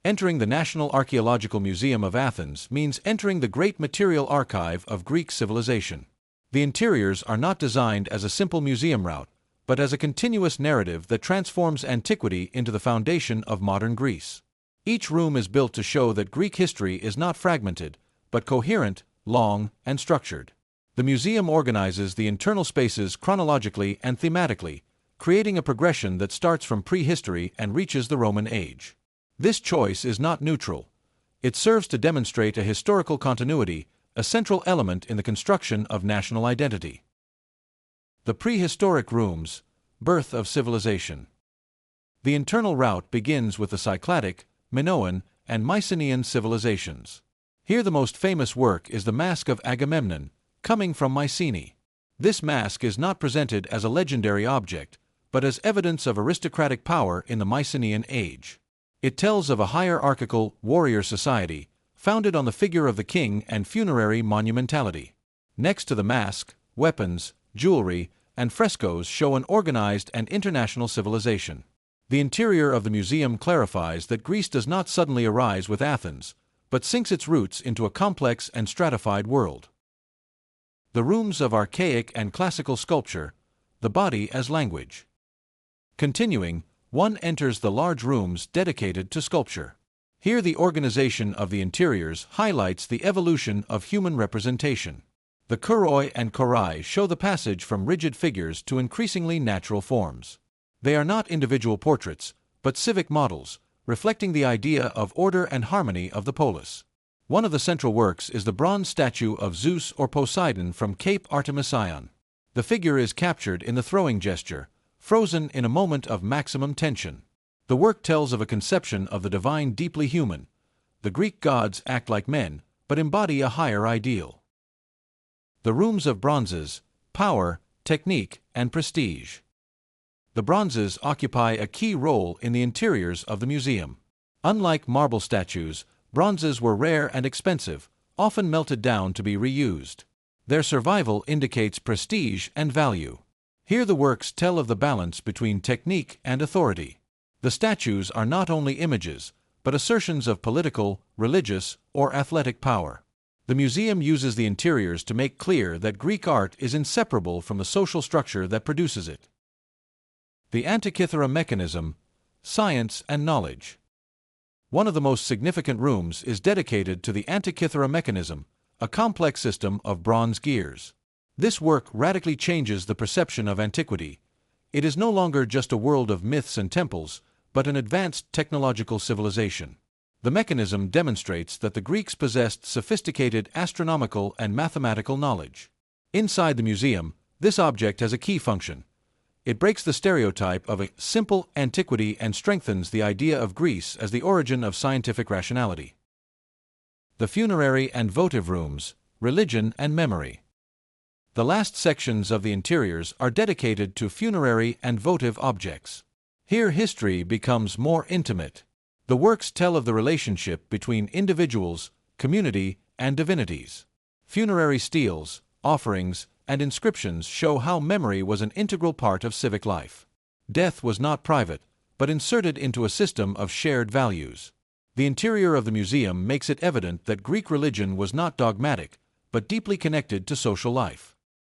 Entering the National Archaeological Museum of Athens means entering the great material archive of Greek civilization. The interiors are not designed as a simple museum route, but as a continuous narrative that transforms antiquity into the foundation of modern Greece. Each room is built to show that Greek history is not fragmented, but coherent, long, and structured. The museum organizes the internal spaces chronologically and thematically, creating a progression that starts from prehistory and reaches the Roman age. This choice is not neutral. It serves to demonstrate a historical continuity, a central element in the construction of national identity. The prehistoric rooms, birth of civilization. The internal route begins with the Cycladic, Minoan, and Mycenaean civilizations. Here the most famous work is the Mask of Agamemnon, coming from Mycenae. This mask is not presented as a legendary object, but as evidence of aristocratic power in the Mycenaean age. It tells of a hierarchical, warrior society, founded on the figure of the king and funerary monumentality. Next to the mask, weapons, jewelry, and frescoes show an organized and international civilization. The interior of the museum clarifies that Greece does not suddenly arise with Athens, but sinks its roots into a complex and stratified world. The rooms of archaic and classical sculpture, the body as language. Continuing, one enters the large rooms dedicated to sculpture. Here the organization of the interiors highlights the evolution of human representation. The kouroi and kourai show the passage from rigid figures to increasingly natural forms. They are not individual portraits, but civic models, reflecting the idea of order and harmony of the polis. One of the central works is the bronze statue of Zeus or Poseidon from Cape Artemision. The figure is captured in the throwing gesture, frozen in a moment of maximum tension. The work tells of a conception of the divine deeply human. The Greek gods act like men, but embody a higher ideal. The rooms of bronzes, power, technique, and prestige. The bronzes occupy a key role in the interiors of the museum. Unlike marble statues, bronzes were rare and expensive, often melted down to be reused. Their survival indicates prestige and value. Here the works tell of the balance between technique and authority. The statues are not only images, but assertions of political, religious, or athletic power. The museum uses the interiors to make clear that Greek art is inseparable from the social structure that produces it. The Antikythera mechanism, science and knowledge. One of the most significant rooms is dedicated to the Antikythera mechanism, a complex system of bronze gears. This work radically changes the perception of antiquity. It is no longer just a world of myths and temples, but an advanced technological civilization. The mechanism demonstrates that the Greeks possessed sophisticated astronomical and mathematical knowledge. Inside the museum, this object has a key function. It breaks the stereotype of a simple antiquity and strengthens the idea of Greece as the origin of scientific rationality. The funerary and votive rooms, religion and memory. The last sections of the interiors are dedicated to funerary and votive objects. Here history becomes more intimate. The works tell of the relationship between individuals, community, and divinities. Funerary steles, offerings, and inscriptions show how memory was an integral part of civic life. Death was not private, but inserted into a system of shared values. The interior of the museum makes it evident that Greek religion was not dogmatic, but deeply connected to social life.